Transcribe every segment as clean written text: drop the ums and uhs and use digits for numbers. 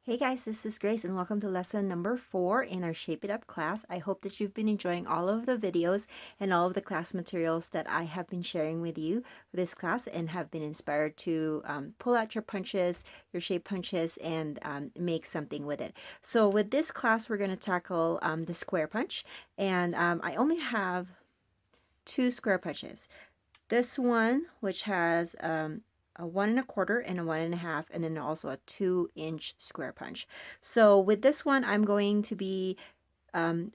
Hey guys, this is Grace and welcome to lesson number 4 in our Shape It Up class. I hope that you've been enjoying all of the videos and all of the class materials that I have been sharing with you for this class and have been inspired to pull out your punches, your shape punches, and make something with it. So with this class, we're going to tackle the square punch, and I only have 2 square punches. This one, which has a 1 1/4 and a 1 1/2, and then also a 2-inch square punch. So with this one, I'm going to be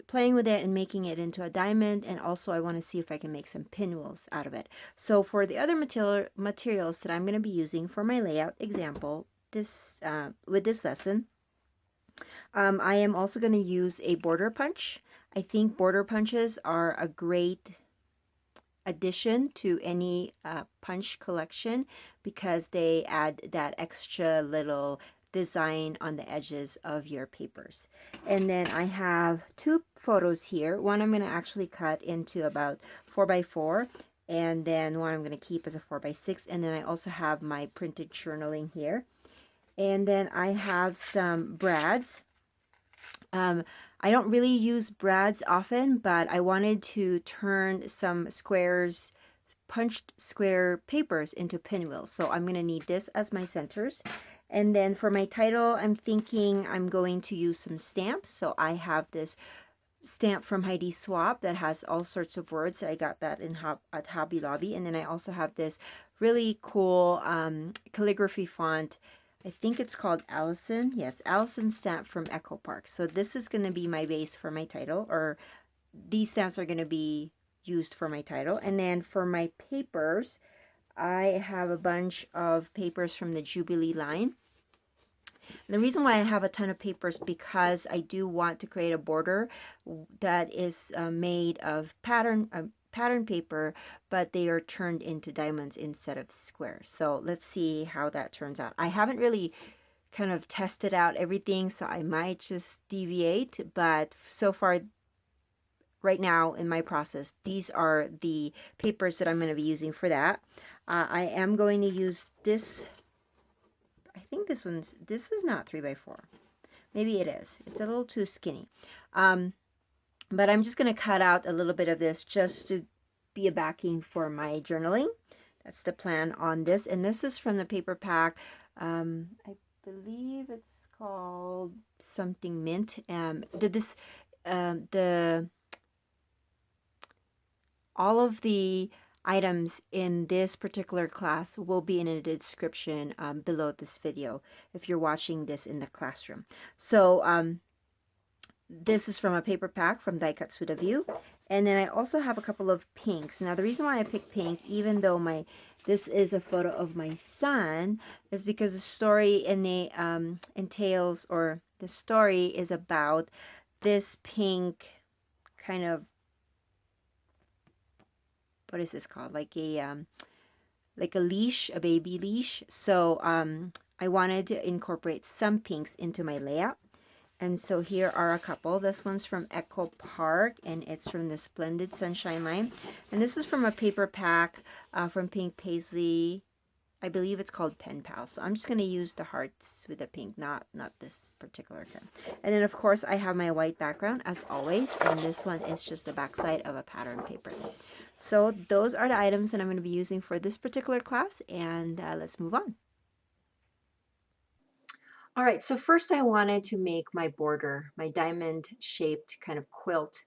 playing with it and making it into a diamond, and also I want to see if I can make some pinwheels out of it. So for the other materials that I'm going to be using for my layout example with this lesson, I am also going to use a border punch. I think border punches are a great addition to any punch collection because they add that extra little design on the edges of your papers. And then I have 2 photos here. One I'm going to actually cut into about 4x4, and then one I'm going to keep as a 4x6. And then I also have my printed journaling here. And then I have some brads. I don't really use brads often, but I wanted to turn some squares, punched square papers into pinwheels. So I'm going to need this as my centers. And then for my title, I'm thinking I'm going to use some stamps. So I have this stamp from Heidi Swapp that has all sorts of words. I got that at Hobby Lobby. And then I also have this really cool calligraphy font. I think it's called Allison. Yes, Allison stamp from Echo Park. So this is going to be my base for my title, or these stamps are going to be used for my title. And then for my papers, I have a bunch of papers from the Jubilee line. And the reason why I have a ton of papers because I do want to create a border that is made of pattern paper, but they are turned into diamonds instead of squares. So let's see how that turns out. I haven't really kind of tested out everything, so I might just deviate, but so far right now in my process, these are the papers that I'm going to be using for that. I am going to use this. I think this is not 3x4. Maybe it is. It's a little too skinny. But I'm just going to cut out a little bit of this just to be a backing for my journaling. That's the plan on this. And this is from the paper pack. I believe it's called something mint. All of the items in this particular class will be in a description below this video if you're watching this in the classroom. So this is from a paper pack from Die Cuts with a View. And then I also have a couple of pinks. Now the reason why I picked pink, even though this is a photo of my son, is because the story in the entails, or the story is about this pink kind of, what is this called? Like a leash, a baby leash. So I wanted to incorporate some pinks into my layout. And so here are a couple. This one's from Echo Park, and it's from the Splendid Sunshine line. And this is from a paper pack from Pink Paisley. I believe it's called Pen Pal. So I'm just going to use the hearts with the pink, not this particular kind. And then, of course, I have my white background, as always. And this one is just the backside of a pattern paper. So those are the items that I'm going to be using for this particular class. And let's move on. All right, so first I wanted to make my border, my diamond-shaped kind of quilt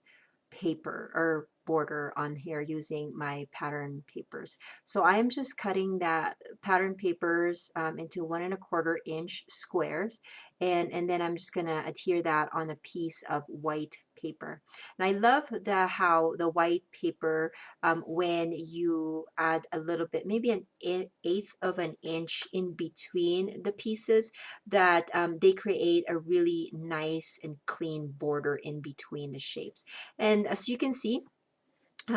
paper or border on here using my pattern papers. So I am just cutting that pattern papers into 1 1/4 inch squares, and then I'm just gonna adhere that on a piece of white paper. And I love how the white paper, when you add a little bit, maybe an 1/8 of an inch in between the pieces, that they create a really nice and clean border in between the shapes. And as you can see,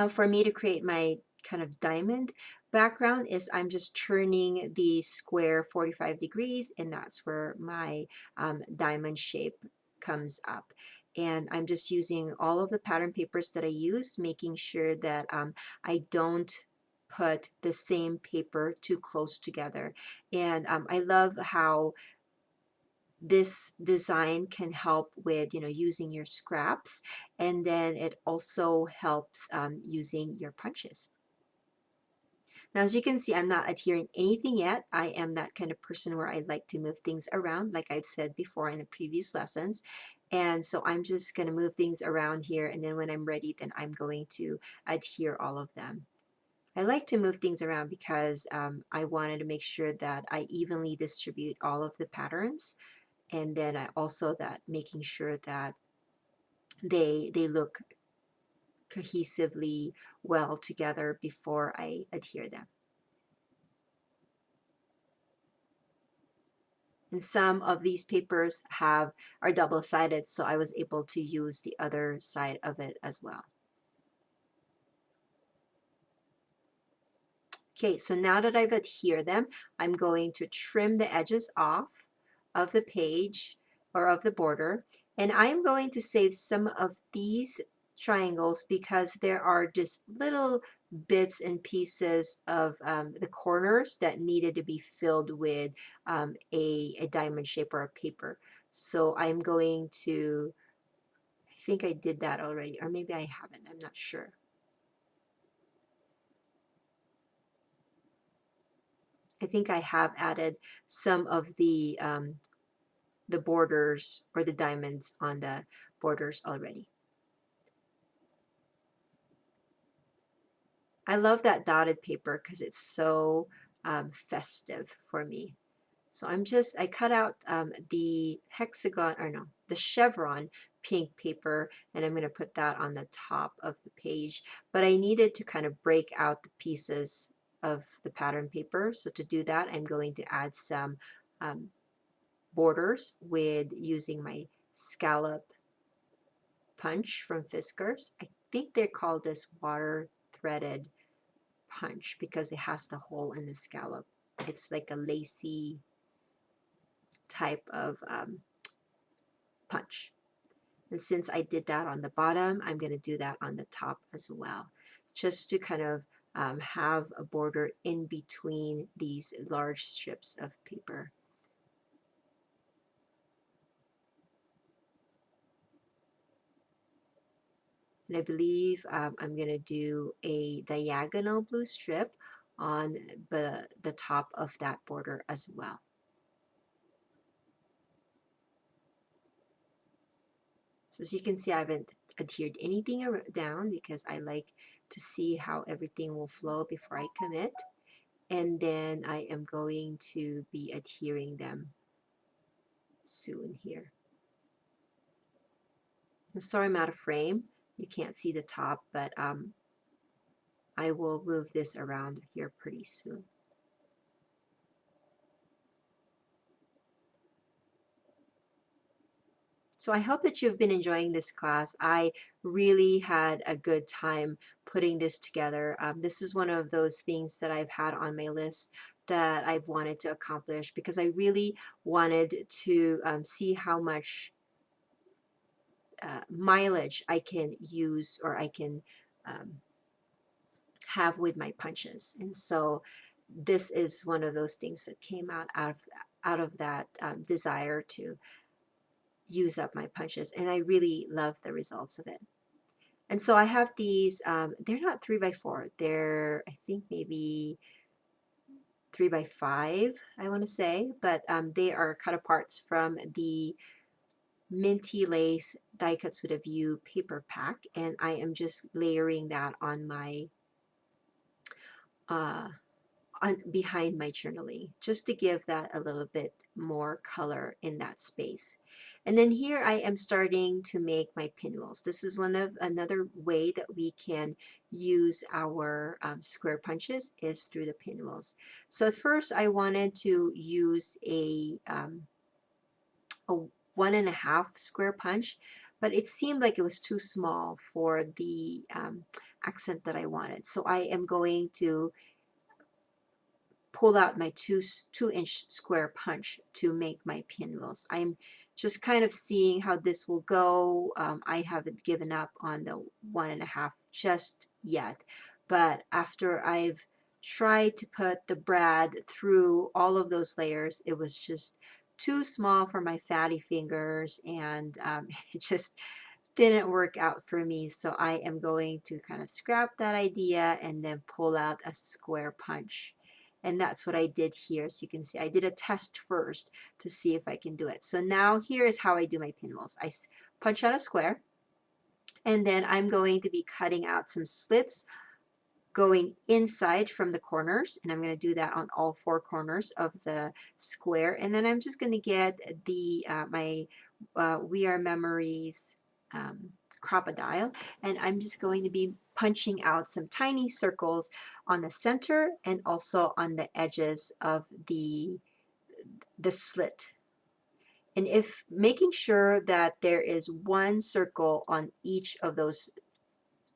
for me to create my kind of diamond background is I'm just turning the square 45 degrees, and that's where my diamond shape comes up. And I'm just using all of the pattern papers that I used, making sure that I don't put the same paper too close together. And I love how this design can help with, using your scraps, and then it also helps using your punches. Now, as you can see, I'm not adhering anything yet. I am that kind of person where I like to move things around, like I've said before in the previous lessons. And so I'm just going to move things around here, and then when I'm ready, then I'm going to adhere all of them. I like to move things around because I wanted to make sure that I evenly distribute all of the patterns, and then I also that making sure that they look cohesively well together before I adhere them. And some of these papers are double-sided, so I was able to use the other side of it as well. Okay, so now that I've adhered them, I'm going to trim the edges off of the page or of the border, and I'm going to save some of these triangles because there are just little bits and pieces of the corners that needed to be filled with a diamond shape or a paper. So I'm going to, I think I did that already, or maybe I haven't, I'm not sure. I think I have added some of the borders or the diamonds on the borders already. I love that dotted paper because it's so festive for me. So I cut out the hexagon, or no, the chevron pink paper, and I'm going to put that on the top of the page. But I needed to kind of break out the pieces of the pattern paper. So to do that, I'm going to add some borders with using my scallop punch from Fiskars. I think they call this water threaded punch because it has the hole in the scallop. It's like a lacy type of punch. And since I did that on the bottom, I'm going to do that on the top as well, just to kind of have a border in between these large strips of paper. And I believe I'm going to do a diagonal blue strip on the top of that border as well. So as you can see, I haven't adhered anything down because I like to see how everything will flow before I commit. And then I am going to be adhering them soon here. I'm sorry I'm out of frame. You can't see the top, but I will move this around here pretty soon. So I hope that you've been enjoying this class. I really had a good time putting this together. This is one of those things that I've had on my list that I've wanted to accomplish because I really wanted to see how much mileage I can use or I can have with my punches. And so this is one of those things that came out of that desire to use up my punches, and I really love the results of it. And so I have these, they're not 3x4, they're I think maybe 3x5, I want to say, but they are cut aparts from the Minty Lace Die Cuts with a View paper pack, and I am just layering that on my behind my journaling, just to give that a little bit more color in that space. And then here I am starting to make my pinwheels. This is another way that we can use our square punches is through the pinwheels. So at first I wanted to use a 1.5 square punch, but it seemed like it was too small for the accent that I wanted. So I am going to pull out my 2-inch square punch to make my pinwheels. I'm just kind of seeing how this will go. I haven't given up on the 1.5 just yet, but after I've tried to put the brad through all of those layers, it was just too small for my fatty fingers, and it just didn't work out for me. So I am going to kind of scrap that idea and then pull out a square punch. And that's what I did here. So you can see I did a test first to see if I can do it. So now here is how I do my pinwheels. I punch out a square, and then I'm going to be cutting out some slits going inside from the corners, and I'm going to do that on all four corners of the square. And then I'm just going to get the my We Are Memories crocodile, and I'm just going to be punching out some tiny circles on the center and also on the edges of the slit. And if making sure that there is one circle on each of those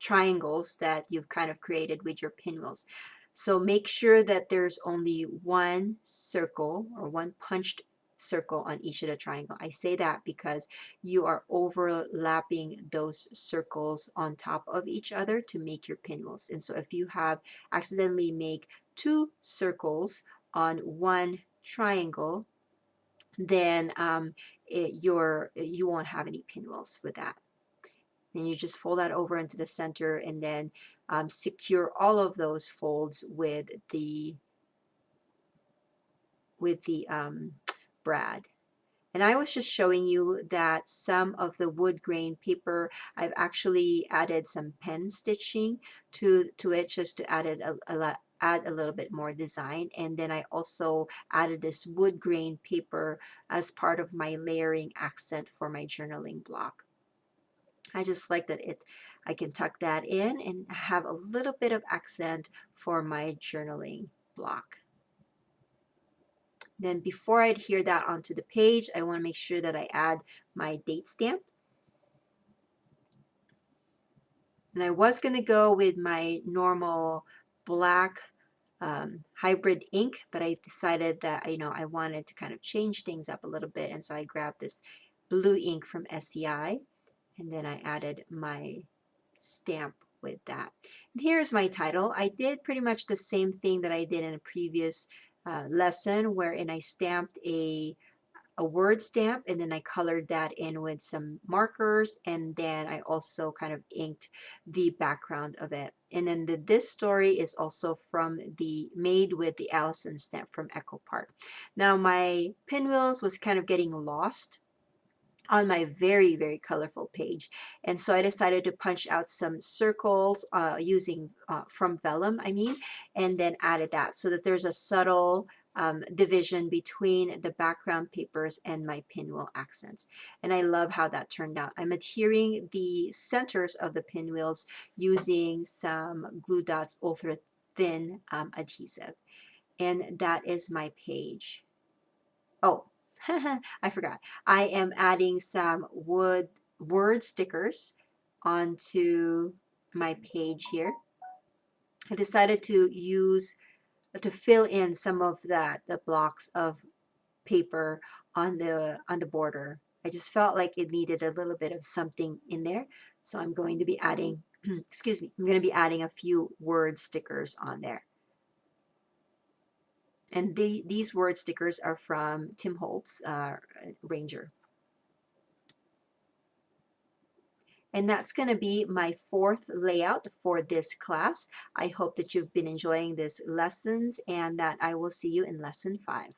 triangles that you've kind of created with your pinwheels. So make sure that there's only one circle or one punched circle on each of the triangle. I say that because you are overlapping those circles on top of each other to make your pinwheels. And so if you have accidentally make two circles on one triangle, then you won't have any pinwheels with that. Then you just fold that over into the center, and then secure all of those folds with the brad. And I was just showing you that some of the wood grain paper, I've actually added some pen stitching to it just to add a little bit more design. And then I also added this wood grain paper as part of my layering accent for my journaling block. I just like that I can tuck that in and have a little bit of accent for my journaling block. Then before I adhere that onto the page, I want to make sure that I add my date stamp. And I was going to go with my normal black hybrid ink, but I decided that I wanted to kind of change things up a little bit, and so I grabbed this blue ink from SEI. And then I added my stamp with that. And here's my title. I did pretty much the same thing that I did in a previous lesson, wherein I stamped a word stamp, and then I colored that in with some markers, and then I also kind of inked the background of it. And then this story is also from made with the Allison stamp from Echo Park. Now my pinwheels was kind of getting lost on my very, very colorful page. And so I decided to punch out some circles using from vellum, and then added that so that there's a subtle division between the background papers and my pinwheel accents. And I love how that turned out. I'm adhering the centers of the pinwheels using some Glue Dots ultra thin adhesive. And that is my page. Oh, I forgot. I am adding some word stickers onto my page here. I decided to fill in some of the blocks of paper on the border. I just felt like it needed a little bit of something in there, so I'm going to be adding excuse me, I'm going to be adding a few word stickers on there. And these word stickers are from Tim Holtz Ranger. And that's going to be my fourth layout for this class. I hope that you've been enjoying these lessons and that I will see you in lesson 5.